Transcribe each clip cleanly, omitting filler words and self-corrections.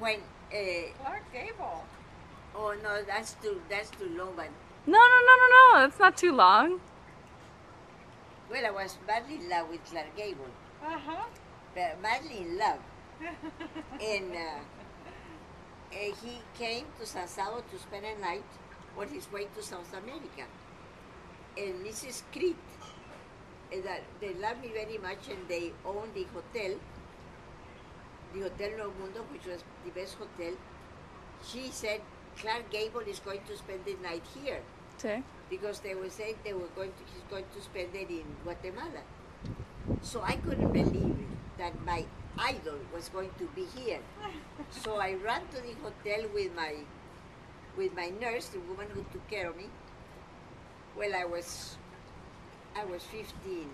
when Clark Gable. oh no, that's too long. But No, it's not too long. well, I was madly in love with Clark Gable, but madly in love, and he came to San Salvador to spend a night on his way to South America, and Mrs. Creed, that they love me very much, and they own the Hotel Nuevo Mundo, which was the best hotel. She said Clark Gable is going to spend the night here. Sí. Because they were saying he's going to spend it in Guatemala. So I couldn't believe that my idol was going to be here. So I ran to the hotel with my nurse, the woman who took care of me. Well, I was 15,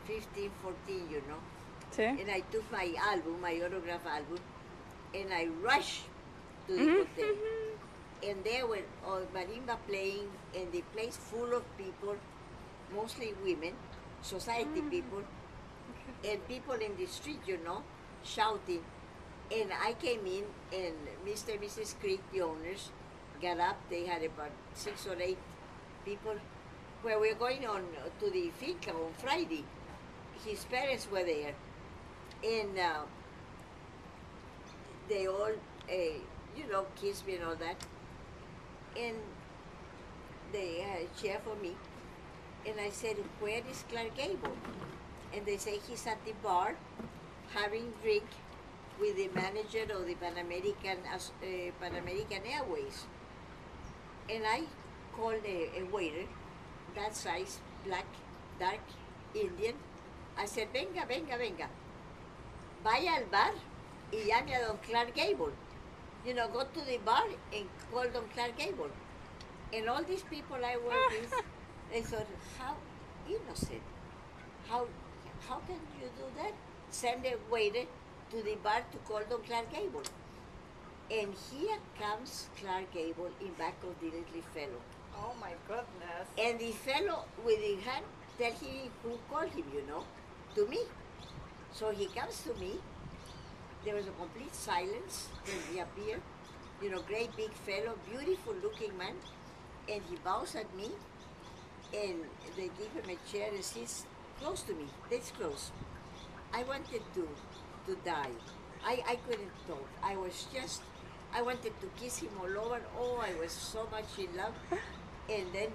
14, you know. Sí. And I took my album, my autograph album, and I rushed to the hotel. And there were marimba playing, and the place full of people, mostly women, society people, and people in the street, you know, shouting. And I came in, and Mr. and Mrs. Creek, the owners, got up. They had about 6 or 8 people. Where we were going on to the finca on Friday. His parents were there, and they all, you know, kissed me and all that. And they had a chair for me, and I said, "Where is Clark Gable?" And they say he's at the bar, having drink with the manager of the Pan American Airways. And I called a waiter, that size, black, dark, Indian. I said, "Venga, venga, venga. Vaya al bar y llame a don Clark Gable. You know, go to the bar and call don Clark Gable." And all these people I work with, they thought, how innocent. How can you do that? Send a waiter to the bar to call don Clark Gable. And here comes Clark Gable in back of the little fellow. Oh my goodness. And the fellow with the hand tell him who called him, you know, to me. So he comes to me. There was a complete silence when he appeared. You know, great big fellow, beautiful looking man. And he bows at me, and they give him a chair and sits close to me, this close. I wanted to die. I couldn't talk. I wanted to kiss him all over. Oh, I was so much in love. And then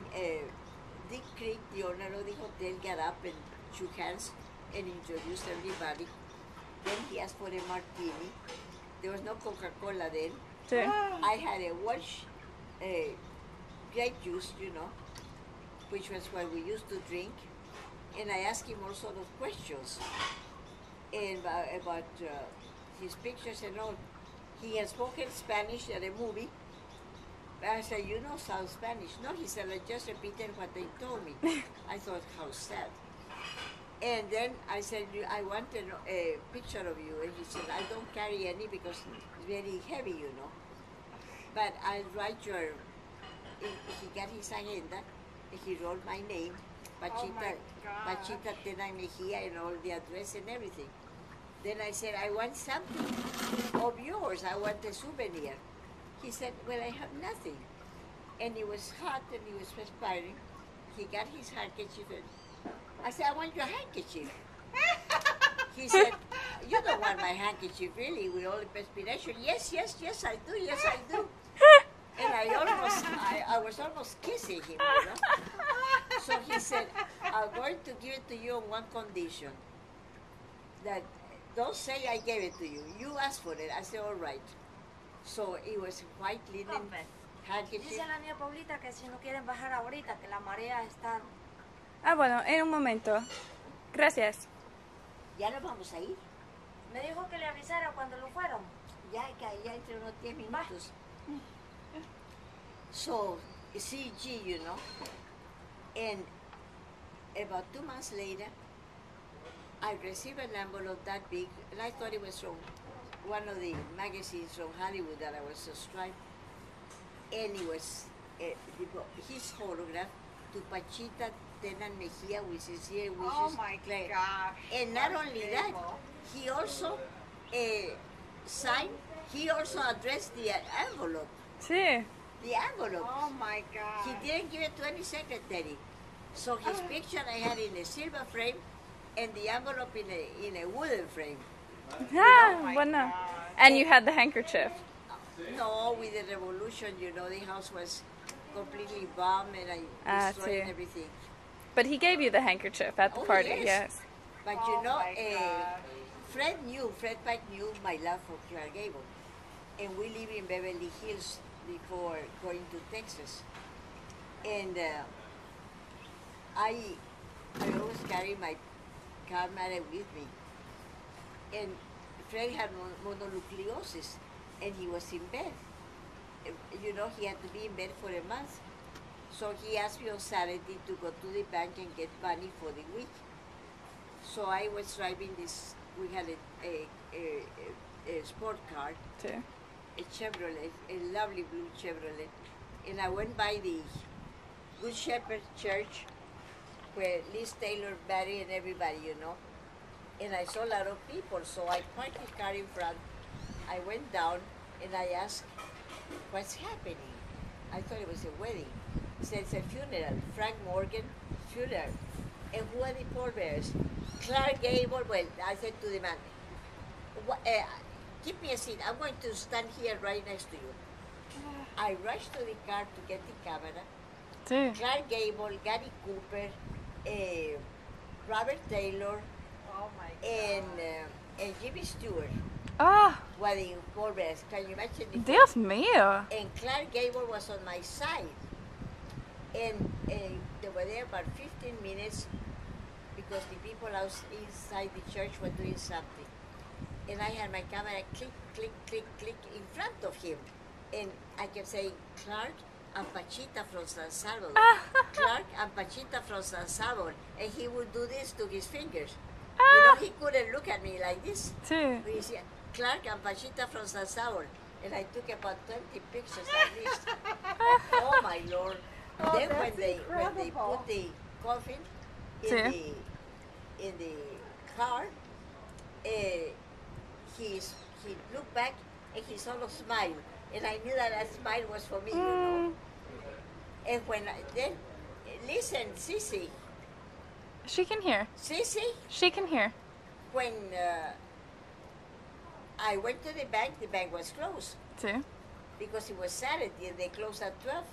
Dick Creek, the owner of the hotel, got up and shook hands and introduced everybody. Then he asked for a martini. There was no Coca-Cola then. Sí. I had a Welsh grape juice, you know, which was what we used to drink. And I asked him all sort of questions and about his pictures and all. He had spoken Spanish at a movie. I said, "You know some Spanish?" "No," he said, "I just repeated what they told me." I thought, how sad. And then I said, "I want a picture of you." And he said, "I don't carry any because it's very heavy, you know. But I'll write your..." He got his agenda, and he wrote my name, Pachita, Pachita Tena Mejia, and all the address and everything. Then I said, "I want something of yours. I want a souvenir." He said, "Well, I have nothing." And he was hot and he was perspiring. He got his handkerchief and I said, "I want your handkerchief." He said, "You don't want my handkerchief, really, with all the perspiration." Yes, I do, yes, I do. And I was almost kissing him, you know. So he said, "I'm going to give it to you on one condition. That don't say I gave it to you. You asked for it." I said, "All right." So it was white linen handkerchief. Dice la mía Paulita que si no quieren bajar ahorita, que la marea está... Ah, bueno, en un momento. Gracias. ¿Ya nos vamos a ir? Me dijo que le avisara cuando lo fueron. Ya entre unos 10 minutos. So, CG, you know, and about 2 months later, I received an envelope that big, and I thought it was from one of the magazines from Hollywood that I was subscribed, and it was his photograph to Pachita Tena Mejia with sincere wishes. Oh my gosh. And not only that, he also sign, he also addressed the envelope. Sí. The envelope. Oh my God. He didn't give it to any secretary. So his picture I had in a silver frame and the envelope in a wooden frame. Ah, my bueno. God. And you had the handkerchief. No, with the revolution, you know, the house was completely bombed and Ah, I destroyed sí. everything. But he gave you the handkerchief at the Oh, party, yes. yes. But Oh you know, my God. Fred Pike knew my love for Clark Gable. And we lived in Beverly Hills before going to Texas. And I always carry my camera with me. And Fred had mononucleosis and he was in bed. You know, he had to be in bed for a month. So he asked me on Saturday to go to the bank and get money for the week. So I was driving this, we had a sport car, Sí. a Chevrolet, a lovely blue Chevrolet. And I went by the Good Shepherd Church where Liz Taylor, Barry, and everybody, you know. And I saw a lot of people, so I parked the car in front. I went down and I asked, what's happening? I thought it was a wedding. He said, it's a funeral, Frank Morgan funeral. And who are the pallbearers? Clark Gable. Well, I said to the man, give me a seat. I'm going to stand here right next to you. I rushed to the car to get the camera. Sí. Clark Gable, Gary Cooper, Robert Taylor, Oh my God. and Jimmy Stewart Ah, were the pallbearers. Can you imagine the Dios mío. And Clark Gable was on my side. And they were there about 15 minutes because the people inside the church were doing something. And I had my camera click, click, click, click in front of him. And I kept saying, Clark and Pachita from San Salvador. Clark and Pachita from San Salvador. And he would do this to his fingers. You know, he couldn't look at me like this. Sí. He said, Clark and Pachita from San Salvador. And I took about 20 pictures at least. Oh my Lord. Oh, Then that's when they incredible. put the coffin Sí. in the car, he looked back and he sort of smiled. And I knew that smile was for me, you know. And then, listen, Sissy, She can hear. She can hear. when I went to the bank was closed Sí. because it was Saturday and they closed at 12.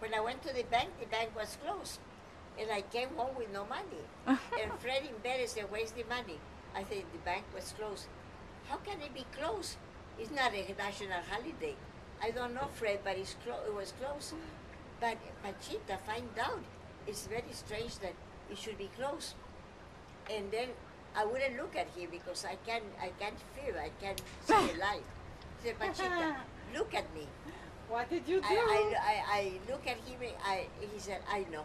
When I went to the bank was closed. And I came home with no money. And Fred in bed said, where's the money? I said, the bank was closed. How can it be closed? It's not a national holiday. I don't know, Fred, but it was closed. But Pachita find out it's very strange that it should be closed. And then I wouldn't look at him because I can't feel, I can't see a light. I said, Pachita, look at me. What did you do? I look at him, he said, I know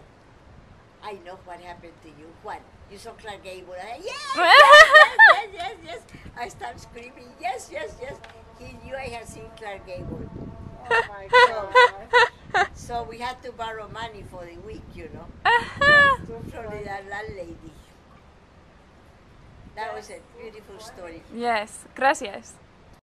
what happened to you. What? You saw Clark Gable? Yes. I started screaming, yes. He knew I had seen Clark Gable. Oh my God. So we had to borrow money for the week, you know, from the landlady. That was a beautiful story. Yes. Gracias.